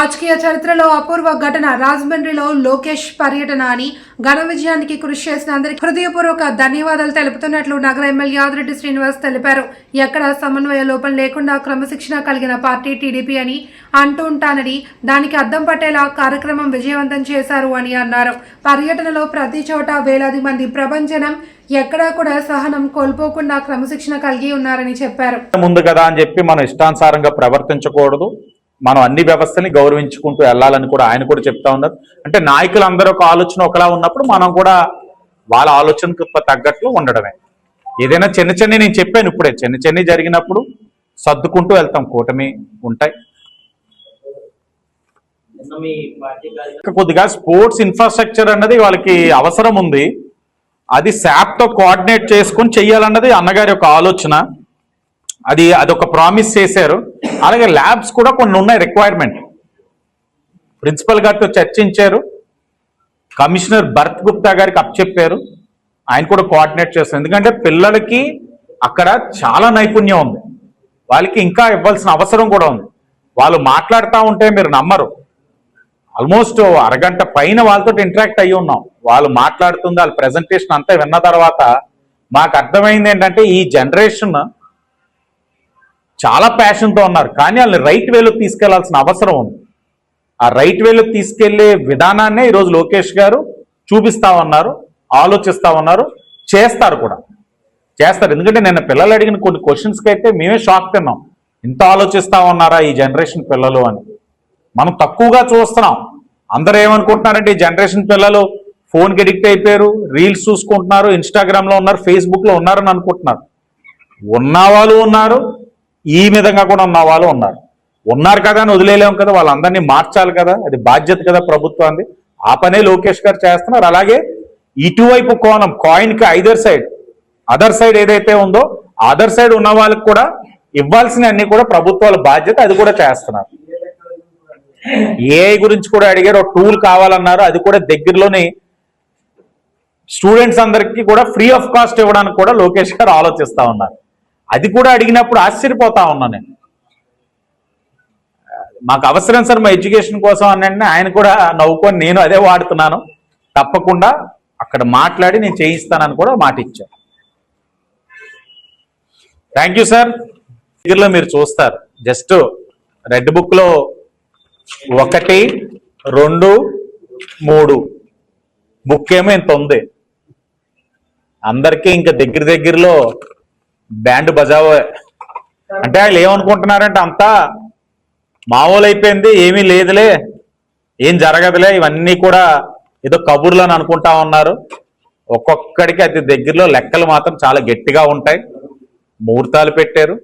రాజకీయ చరిత్రలో అపూర్వ ఘటన రాజమండ్రిలో లోకేష్ పర్యటన అని ఘన విజయానికి కృషి చేసిన అందరికీ హృదయపూర్వక ధన్యవాదాలు తెలుపుతున్నట్లు నగర ఎమ్మెల్యే ఆదిరెడ్డి శ్రీనివాస్ తెలిపారు. ఎక్కడ సమన్వయ లోపం లేకుండా క్రమశిక్షణ కలిగిన పార్టీ టీడీపీ అని అంటూ ఉంటానని దానికి అద్దం పట్టేలా కార్యక్రమం విజయవంతం చేశారు అని అన్నారు. పర్యటనలో ప్రతి చోట వేలాది మంది ప్రభంజనం ఎక్కడా కూడా సహనం కోల్పోకుండా క్రమశిక్షణ కలిగి ఉన్నారని చెప్పారు. ముందు కదా అని చెప్పి మనం ఇష్టానుసారంగా ప్రవర్తించకూడదు, మనం అన్ని వ్యవస్థల్ని గౌరవించుకుంటూ వెళ్ళాలని కూడా ఆయన కూడా చెప్తా ఉన్నారు. అంటే నాయకులందరూ ఒక ఆలోచన ఒకలా ఉన్నప్పుడు మనం కూడా వాళ్ళ ఆలోచనకు తగ్గట్లు ఉండడమే. ఏదైనా చిన్న నేను చెప్పాను ఇప్పుడే, చిన్న జరిగినప్పుడు సర్దుకుంటూ వెళ్తాం, కూటమి ఉంటాయి. కొద్దిగా స్పోర్ట్స్ ఇన్ఫ్రాస్ట్రక్చర్ అన్నది వాళ్ళకి అవసరం ఉంది, అది శాప్తో కోఆర్డినేట్ చేసుకొని చెయ్యాలన్నది అన్నగారి యొక్క ఆలోచన. అదొక ప్రామిస్ చేశారు. అలాగే ల్యాబ్స్ కూడా కొన్ని ఉన్నాయి రిక్వైర్మెంట్. ప్రిన్సిపల్ గారితో చర్చించారు, కమిషనర్ భరత్ గుప్తా గారికి అప్పచెప్పారు, ఆయన కూడా కోఆర్డినేట్ చేస్తారు. ఎందుకంటే పిల్లలకి అక్కడ చాలా నైపుణ్యం ఉంది, వాళ్ళకి ఇంకా ఇవ్వాల్సిన అవసరం కూడా ఉంది. వాళ్ళు మాట్లాడుతూ ఉంటే మీరు నమ్మరు, ఆల్మోస్ట్ అరగంట పైన వాళ్ళతో ఇంటరాక్ట్ అయ్యి ఉన్నాం. వాళ్ళు మాట్లాడుతుంది, వాళ్ళ ప్రెజెంటేషన్ అంతా విన్న తర్వాత మాకు అర్థమైంది ఏంటంటే ఈ జనరేషన్ చాలా ప్యాషన్తో ఉన్నారు, కానీ వాళ్ళని రైట్ వేలోకి తీసుకెళ్లాల్సిన అవసరం ఉంది. ఆ రైట్ వేలోకి తీసుకెళ్లే విధానాన్నే ఈరోజు లోకేష్ గారు చూపిస్తా ఉన్నారు, ఆలోచిస్తా ఉన్నారు, చేస్తారు కూడా చేస్తారు. ఎందుకంటే నిన్న పిల్లలు అడిగిన కొన్ని క్వశ్చన్స్కి అయితే మేమే షాక్ తిన్నాం, ఇంత ఆలోచిస్తా ఉన్నారా ఈ జనరేషన్ పిల్లలు అని. మనం తక్కువగా చూస్తున్నాం. అందరూ ఏమనుకుంటున్నారంటే ఈ జనరేషన్ పిల్లలు ఫోన్కి అడిక్ట్ అయిపోయారు, రీల్స్ చూసుకుంటున్నారు, ఇన్స్టాగ్రామ్లో ఉన్నారు, ఫేస్బుక్లో ఉన్నారని అనుకుంటున్నారు. ఉన్నవాళ్ళు ఉన్నారు, ఈ విధంగా కూడా ఉన్న వాళ్ళు ఉన్నారు కదా అని వదిలేలేము కదా, వాళ్ళందరినీ మార్చాలి కదా, అది బాధ్యత కదా ప్రభుత్వాన్ని. ఆ పనే లోకేష్ గారు చేస్తున్నారు. అలాగే ఇటువైపు కోణం కాయిన్కి అదర్ సైడ్ ఏదైతే ఉందో అదర్ సైడ్ ఉన్న వాళ్ళకి కూడా ఇవ్వాల్సిన అన్ని కూడా ప్రభుత్వాల బాధ్యత, అది కూడా చేస్తున్నారు. ఏఐ గురించి కూడా అడిగారు, ఒక టూల్ కావాలన్నారు, అది కూడా దగ్గరలోనే స్టూడెంట్స్ అందరికీ కూడా ఫ్రీ ఆఫ్ కాస్ట్ ఇవ్వడానికి కూడా లోకేష్ గారు ఆలోచిస్తా ఉన్నారు. అది కూడా అడిగినప్పుడు ఆశ్చర్యపోతా ఉన్నా నేను. మాకు అవసరం సార్ మా ఎడ్యుకేషన్ కోసం అని ఆయన కూడా నవ్వుకొని నేను అదే వాడుతున్నాను, తప్పకుండా అక్కడ మాట్లాడి నేను చేయిస్తానని కూడా మాట ఇచ్చాను. Thank you sir. దగ్గరలో మీరు చూస్తారు, జస్ట్ రెడ్ బుక్లో 1, 2, 3 బుక్ ఏమో ఇంత ఉంది. అందరికీ ఇంకా దగ్గరలో బ్యాండ్ బజావో. అంటే వాళ్ళు ఏమనుకుంటున్నారంటే అంతా మామూలు అయిపోయింది, ఏమీ లేదులే, ఏం జరగదులే, ఇవన్నీ కూడా ఏదో కబుర్లు అని అనుకుంటా ఉన్నారు. ఒక్కొక్కడికి అతి దగ్గరలో లెక్కలు మాత్రం చాలా గట్టిగా ఉంటాయి. ముహూర్తాలు పెట్టారు,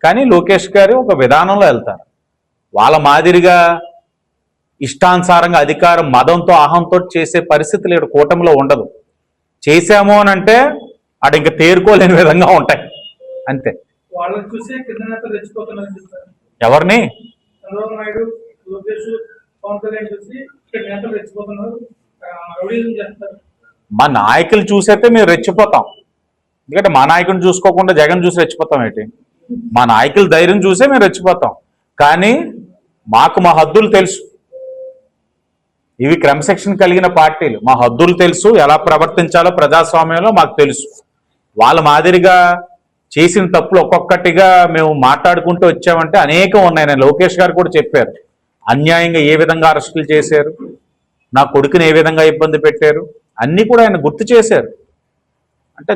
కానీ లోకేష్ గారు ఒక విధానంలో వెళ్తారు. వాళ్ళ మాదిరిగా ఇష్టానుసారంగా అధికారం మదంతో అహంతో చేసే పరిస్థితులు ఇక్కడ కూటమిలో ఉండదు. చేశాము అని అంటే అటు ఇంకా తేరుకోలేని విధంగా ఉంటాయి, అంతే. ఎవరిని మా నాయకులు చూసైతే మేము రెచ్చిపోతాం. ఎందుకంటే మా నాయకుని చూసుకోకుండా జగన్ చూసి రెచ్చిపోతాం ఏంటి? మా నాయకుల ధైర్యం చూసే మేము రెచ్చిపోతాం. కానీ మాకు మా హద్దులు తెలుసు, ఇవి క్రమశిక్షణ కలిగిన పార్టీలు, మా హద్దులు తెలుసు, ఎలా ప్రవర్తించాలో ప్రజాస్వామ్యంలో మాకు తెలుసు. వాళ్ళ మాదిరిగా చేసిన తప్పులు ఒక్కొక్కటిగా మేము మాట్లాడుకుంటూ వచ్చామంటే అనేకం ఉన్నాయి. నేను లోకేష్ గారు కూడా చెప్పారు, అన్యాయంగా ఏ విధంగా అరెస్టులు చేశారు, నా కొడుకుని ఏ విధంగా ఇబ్బంది పెట్టారు, అన్నీ కూడా ఆయన గుర్తు చేశారు. అంటే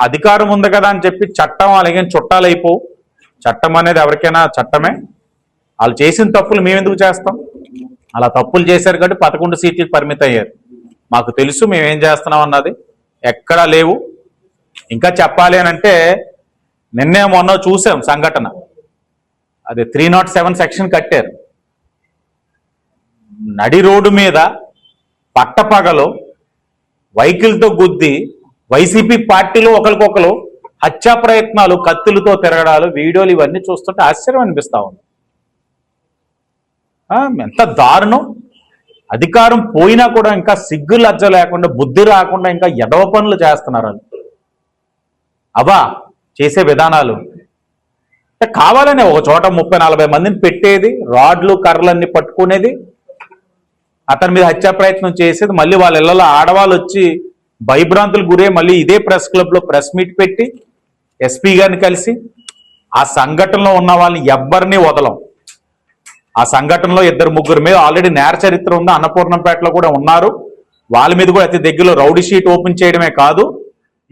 అధికారం ఉంది కదా అని చెప్పి చట్టం అలాగే చుట్టాలు అయిపోవు. చట్టం అనేది ఎవరికైనా చట్టమే. వాళ్ళు చేసిన తప్పులు మేమెందుకు చేస్తాం? అలా తప్పులు చేశారు కాబట్టి 11 సీట్లకు పరిమితం అయ్యారు. మాకు తెలుసు మేమేం చేస్తున్నాం అన్నది, ఎక్కడా లేవు. ఇంకా చెప్పాలి అని అంటే నిన్నే మొన్న చూసాం సంఘటన, అది 307 సెక్షన్ కట్టారు. నడి రోడ్డు మీద పట్టపగలు వెహికల్తో గుద్ది వైసీపీ పార్టీలో ఒకరికొకరు హత్యా ప్రయత్నాలు, కత్తులతో తిరగడాలు, వీడియోలు ఇవన్నీ చూస్తుంటే ఆశ్చర్యం అనిపిస్తా ఉంది. ఎంత దారుణం! అధికారం పోయినా కూడా ఇంకా సిగ్గు లజ్జ లేకుండా, బుద్ధి రాకుండా ఇంకా ఎడవ పనులు చేస్తున్నారు. అవా చేసే విధానాలు అంటే కావాలనే ఒక చోట 30-40 మందిని పెట్టేది, రాడ్లు కర్రలన్నీ పట్టుకునేది, అతని మీద హత్యా ప్రయత్నం చేసేది, మళ్ళీ వాళ్ళ ఇళ్లలో ఆడవాళ్ళు వచ్చి భయభ్రాంతులకు గురే మళ్ళీ ఇదే ప్రెస్ క్లబ్లో ప్రెస్ మీట్ పెట్టి ఎస్పీ గారిని కలిసి ఆ సంఘటనలో ఉన్న వాళ్ళని ఎవ్వరిని వదలం. ఆ సంఘటనలో 2-3 మీద ఆల్రెడీ నేర చరిత్ర ఉంది, అన్నపూర్ణంపేటలో కూడా ఉన్నారు. వాళ్ళ మీద కూడా అతి దగ్గరలో రౌడీ షీట్ ఓపెన్ చేయడమే కాదు,